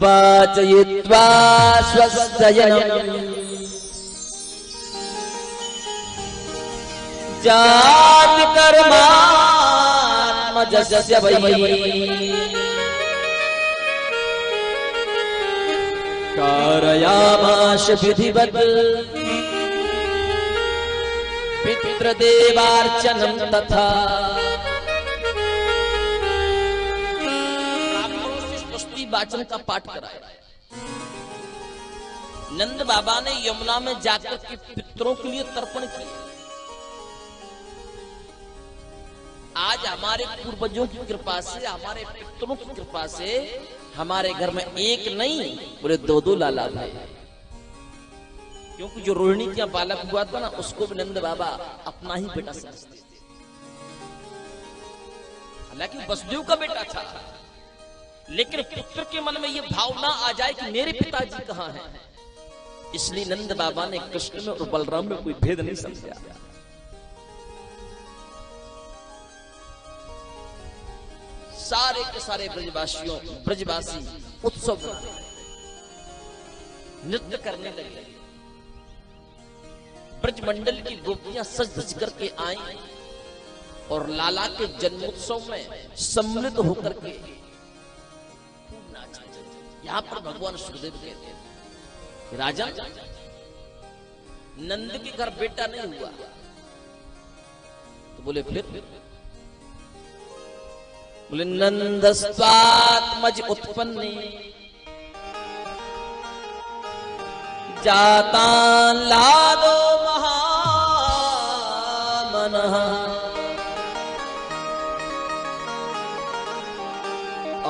वाचयित्वा स्वस्ययनम् जाति कर्मात्मजस्य वै कारयामाश विधिवत् पितृदेवार्चनं तथा। वाचन का पाठ कराया। नंद बाबा ने यमुना में जाकर के पितरों के लिए तर्पण किया। आज हमारे पूर्वजों की कृपा से, हमारे पितरों की कृपा से हमारे घर में एक नहीं बोले दो लाला भाई। क्योंकि जो रोहिणी का बालक हुआ था ना, उसको भी नंद बाबा अपना ही बेटा समझते थे। हालांकि वसुदेव का बेटा था, लेकिन पुत्र के मन में यह भावना आ जाए कि मेरे पिताजी कहां हैं, इसलिए नंद बाबा ने कृष्ण में और बलराम में कोई भेद नहीं समझा। सारे के सारे ब्रजवासी उत्सव नृत्य करने लगे। ब्रजमंडल की गोपियां सज धज करके आई और लाला के जन्मोत्सव में सम्मिलित होकर के यहां पर भगवान सुखदेव कहते हैं, राजा नंद के घर बेटा नहीं हुआ, तो बोले फिर बोले नंदस्त्वात्मज उत्पन्ने जातान लादो महामनः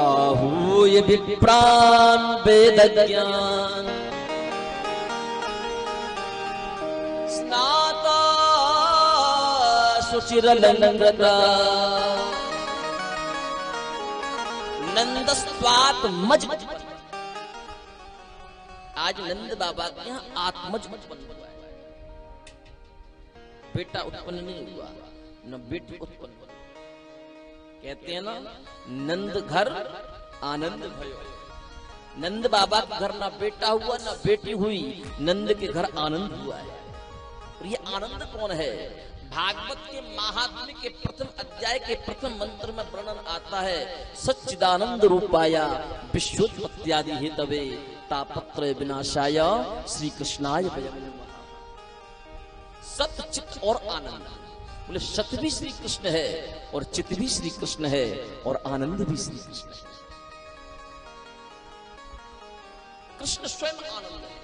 आहूय विप्रान वेदज्ञान स्नाता सुचिरलंकृता नंदस्त्वात्मज। आज नंद बाबा के यहाँ आत्मज उत्पन्न हुआ है। बेटा उत्पन्न नहीं हुआ, न बेटी उत्पन्न हुआ। कहते हैं ना, नंद घर आनंद भयो। नंद बाबा के घर ना बेटा हुआ ना बेटी हुई, नंद के घर आनंद हुआ है। और ये आनंद कौन है? भागवत के महात्म्य के प्रथम अध्याय के प्रथम मंत्र में वर्णन आता है, सच्चिदानंद रूपाया विश्वोत्पत्त्यादि हेतवे तापत्रय विनाशाय श्री कृष्णाय वयं नमः। सत्य, चित्त और आनंद। बोले सत्य भी श्री कृष्ण है और चित्त भी श्री कृष्ण है और आनंद भी श्री कृष्ण है। कृष्ण स्वयं आनंद है।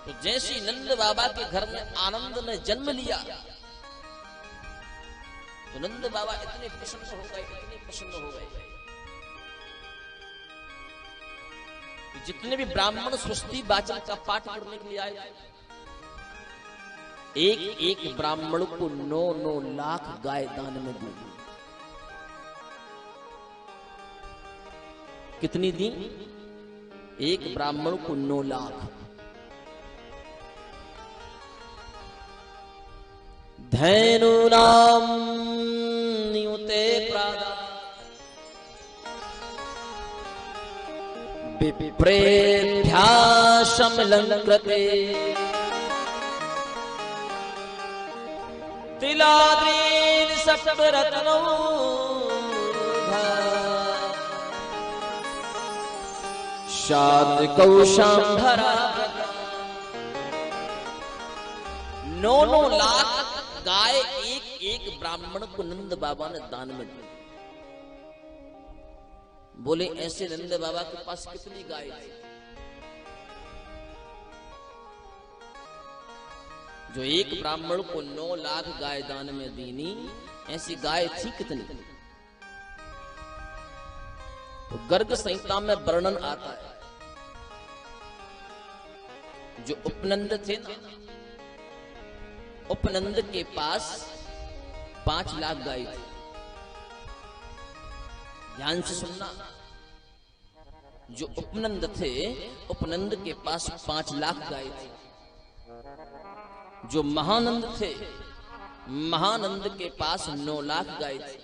तो जैसे नंद बाबा के घर में आनंद ने जन्म लिया, तो नंद बाबा इतने प्रसन्न हो गए, इतने प्रसन्न हो गए कि जितने भी ब्राह्मण स्वस्ति वाचन का पाठ करने के लिए आए, एक एक ब्राह्मण को 9-9 लाख गाय दान में दी। कितनी दी? एक ब्राह्मण को 9 लाख। धैनूनां नियुते प्रादा विप्रेभ्याशमलंकृते तिलाद्रीन् सप्तरत्नौ शातकौशाम्भरा। 9-9 लाख गाय एक एक ब्राह्मण को नंद बाबा ने दान में दी। बोले ऐसे नंद बाबा के पास कितनी गाय थी? जो एक ब्राह्मण को 9 लाख गाय दान में दीनी, ऐसी गाय थी कितनी? तो गर्ग संहिता में वर्णन आता है, जो उपनंद थे ना, उपनंद के पास 5 लाख गाय थी। ध्यान से सुनना, जो उपनंद थे, उपनंद के पास 5 लाख गाय थी। जो महानंद थे, महानंद के पास 9 लाख गाय थी।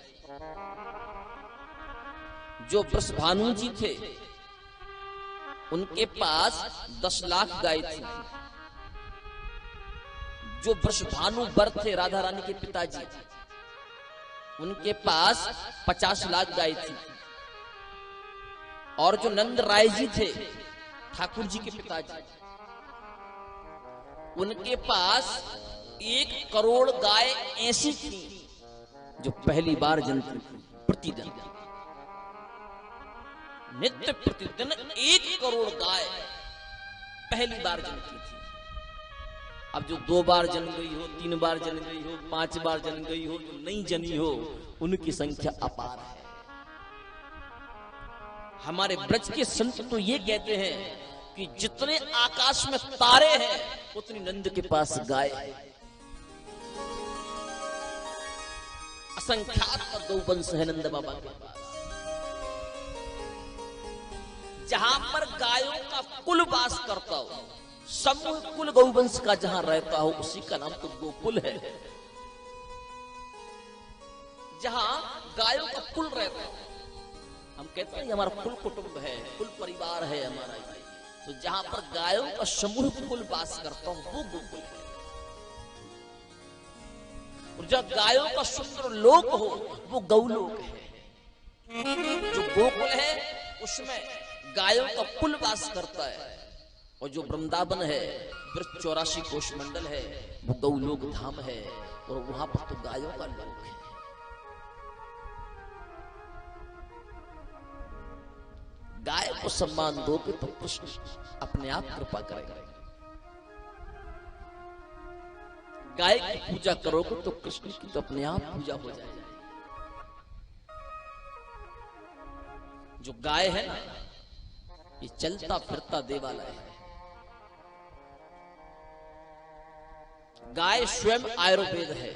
जो वृषभानु जी थे उनके पास 10 लाख गाय थी। जो वृषभानु वर थे राधा रानी के पिताजी, उनके पास 50 लाख गाय थी। और जो नंद राय जी थे ठाकुर जी के पिताजी, उनके पास 1 करोड़ गाय ऐसी थी जो पहली बार जन्मती थी। प्रतिदिन नित्य प्रतिदिन 1 करोड़ गाय पहली बार जन्मती थी। अब जो 2 बार जन्म गई हो, 3 बार जन्म गई हो, 5 बार जन्म गई हो, जो नहीं जनी हो, उनकी संख्या अपार है। हमारे ब्रज के संत तो ये कहते हैं कि जितने आकाश में तारे हैं उतनी नंद के पास गाय है। असंख्यात गौवंश है नंद बाबा के पास। जहां पर गायों का कुल वास करता हो, समूह कुल गौवंश का जहां रहता हो, उसी का नाम तो गोकुल है। जहां गायों का कुल रहता हो, हम कहते हैं हमारा कुल कुटुंब है, कुल परिवार है हमारा। तो जहां पर गायों का समूह कुल वास करता हो वो गोकुल है। और जब गायों का सुंदर लोक हो वो गौलोक है। जो गोकुल है उसमें गायों का कुल वास करता है। और जो वृंदावन है, 84 कोष मंडल है, वो गौलोक धाम है। और वहां पर तो गायों का लोक है। गाय को सम्मान दोगे तो कृष्ण अपने आप कृपा करेगा। गाय की पूजा करोगे तो कृष्ण की तो अपने आप पूजा हो जाएगी। जो गाय है ना, ये चलता फिरता देवालय है। गाय स्वयं आयुर्वेद है।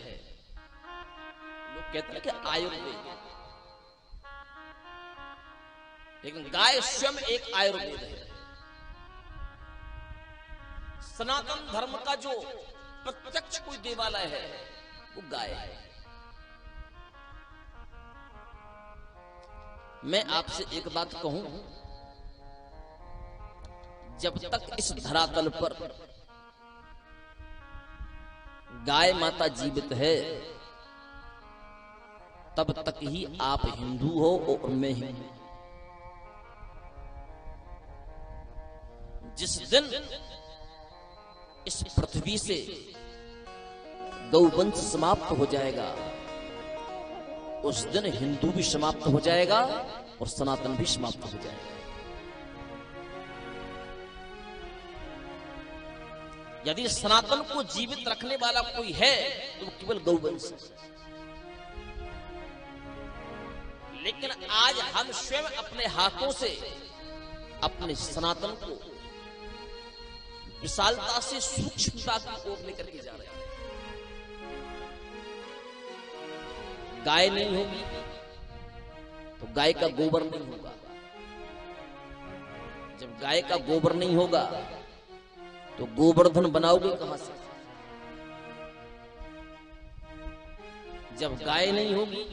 लोग कहते हैं कि आयुर्वेद, लेकिन गाय स्वयं एक आयुर्वेद है। सनातन धर्म का जो प्रत्यक्ष कोई देवालय है वो गाय है। मैं आपसे एक बात कहूं, जब तक इस धरातल पर गाय माता जीवित है तब तक ही आप हिंदू हो और मैं हिंदू। जिस दिन इस पृथ्वी से गौवंश समाप्त हो जाएगा उस दिन हिंदू भी समाप्त हो जाएगा और सनातन भी समाप्त हो जाएगा। यदि सनातन को जीवित रखने वाला कोई है तो वो केवल गौवंश है। लेकिन आज हम स्वयं अपने हाथों से अपने सनातन को विशालता से सूक्ष्मता की ओर लेकर के जा रहे हैं। गाय नहीं होगी तो गाय का गोबर नहीं होगा। जब गाय का गोबर नहीं होगा तो गोवर्धन बनाओगे कहां से? जब गाय नहीं होगी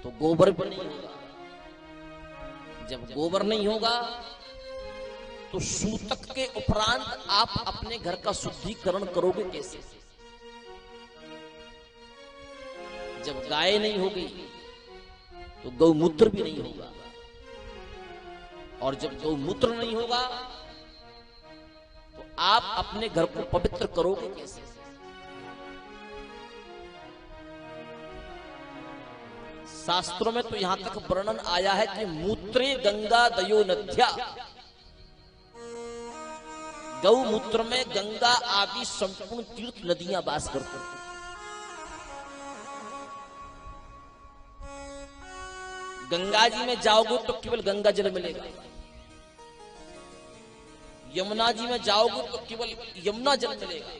तो गोबर भी नहीं होगा। जब गोबर नहीं होगा तो सूतक के उपरांत आप अपने घर का शुद्धिकरण करोगे कैसे? जब गाय नहीं होगी तो गौमूत्र भी नहीं होगा। और जब गौमूत्र नहीं होगा तो आप अपने घर को पवित्र करोगे कैसे? शास्त्रों में तो यहां तक वर्णन आया है कि मूत्रे गंगा दयो नद्या, गौमूत्र में गंगा आदि संपूर्ण तीर्थ नदियां वास करती हैं। गंगा जी में जाओगे तो केवल गंगा जल मिलेगा। यमुना जी में जाओगे तो केवल यमुना जल मिलेगा।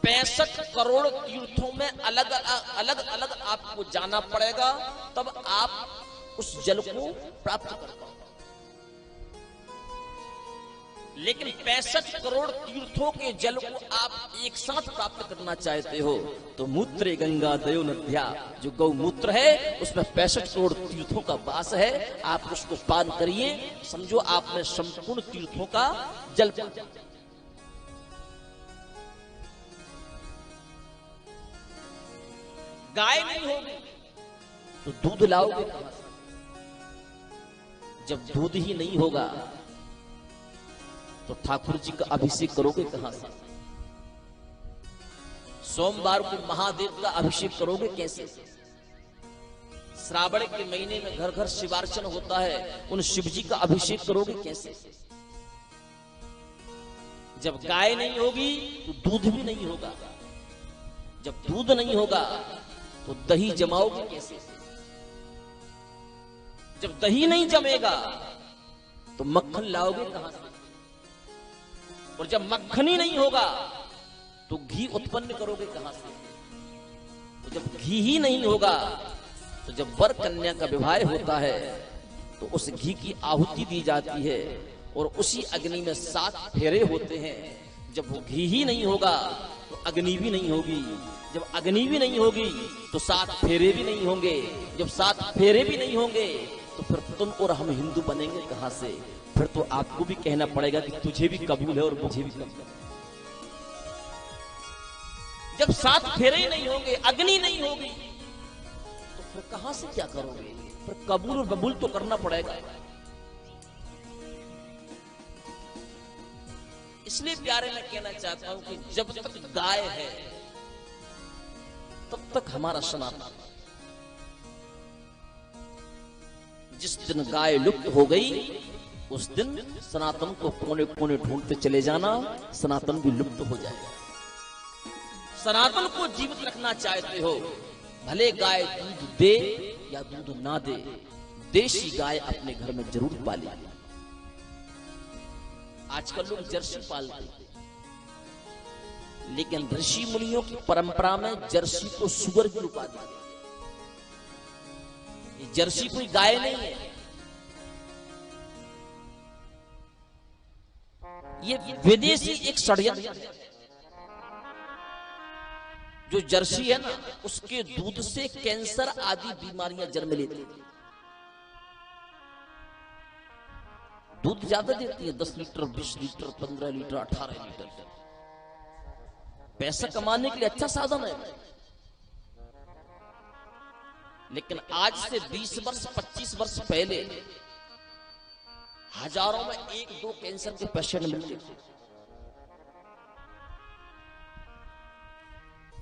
65 करोड़ तीर्थों में अलग अलग आपको जाना पड़ेगा, तब आप उस जल को प्राप्त कर पाओगे। लेकिन 65 करोड़ तीर्थों के जल को आप एक साथ प्राप्त करना चाहते हो तो मूत्रे गंगा दयो नद्या, जो गौमूत्र है उसमें 65 करोड़ तीर्थों का वास है, आप उसको पान करिए, समझो आपने संपूर्ण तीर्थों का जल पान। गाय नहीं होगी तो दूध लाओगे कहां से? जब दूध ही नहीं होगा तो ठाकुर जी का अभिषेक करोगे कहां से? सोमवार को महादेव का अभिषेक करोगे कैसे? श्रावण के महीने में घर घर शिवार्चन होता है, उन शिव जी का अभिषेक करोगे कैसे? जब गाय नहीं होगी तो दूध भी नहीं होगा, जब दूध नहीं होगा तो दही जमाओगे कैसे? जब दही नहीं जमेगा तो मक्खन लाओगे कहां से? और जब मक्खन ही नहीं होगा तो घी उत्पन्न करोगे कहां से? तो जब घी ही नहीं होगा तो जब वर कन्या का विवाह होता है तो उस घी की आहुति दी जाती है और उसी अग्नि में 7 फेरे होते हैं। जब वो घी ही नहीं होगा तो अग्नि भी नहीं होगी, जब अग्नि भी नहीं होगी तो 7 फेरे भी नहीं होंगे, जब 7 फेरे भी नहीं होंगे तो फिर तुम और हम हिंदू बनेंगे कहां से? फिर तो आपको भी कहना पड़ेगा कि तुझे भी कबूल है और मुझे भी कबूल है। जब 7 फेरे नहीं होंगे, अग्नि नहीं होगी तो फिर कहां से क्या करोगे? फिर कबूल और बबूल तो करना पड़ेगा। इसलिए प्यारे मैं कहना चाहता हूं कि जब तक गाय है तब तक हमारा सनातन। जिस दिन गाय लुप्त हो गई उस दिन सनातन को कोने कोने ढूंढते चले जाना, सनातन भी लुप्त हो जाएगा। सनातन को जीवित रखना चाहते हो, भले गाय दूध दे या दूध ना दे, देशी गाय अपने घर में जरूर पाले। आजकल लोग जर्सी पालते हैं, लेकिन ऋषि मुनियों की परंपरा में जर्सी को सुअर की उपाधि है। ये जर्सी कोई गाय नहीं है, ये विदेशी एक षड्यंत्र है। जो जर्सी है ना, उसके दूध से कैंसर आदि बीमारियां जन्म लेती हैं। दूध ज्यादा देती है, 10 लीटर, 20 लीटर, 15 लीटर, 18 लीटर। पैसा कमाने के लिए अच्छा साधन है, लेकिन आज से 20 वर्ष 25 वर्ष पहले हजारों में 1-2 कैंसर के पेशेंट मिलते थे,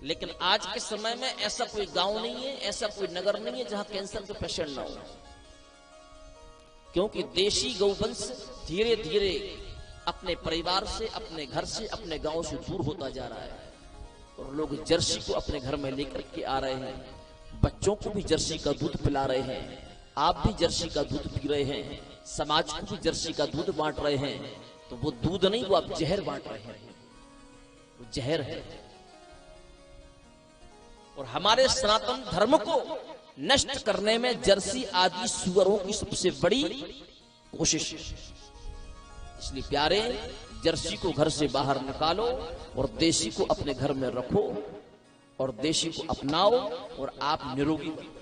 लेकिन आज के समय में ऐसा कोई गांव नहीं है, ऐसा कोई नगर नहीं है जहां कैंसर के पेशेंट ना हो। क्योंकि देशी गौवंश धीरे धीरे अपने परिवार से, अपने घर से, अपने गांव से दूर होता जा रहा है और लोग जर्सी को अपने घर में लेकर के आ रहे हैं। बच्चों को भी जर्सी का दूध पिला रहे हैं, आप भी जर्सी का दूध पी रहे हैं, समाज को भी जर्सी का दूध बांट रहे हैं। तो वो दूध नहीं, वो आप जहर बांट रहे हैं, वो जहर है। और हमारे सनातन धर्म को नष्ट करने में जर्सी आदि सुअरों की सबसे बड़ी कोशिश है। इसलिए प्यारे, जर्सी को घर से बाहर निकालो और देशी को अपने घर में रखो और देशी को अपनाओ और आप निरोगी बनो।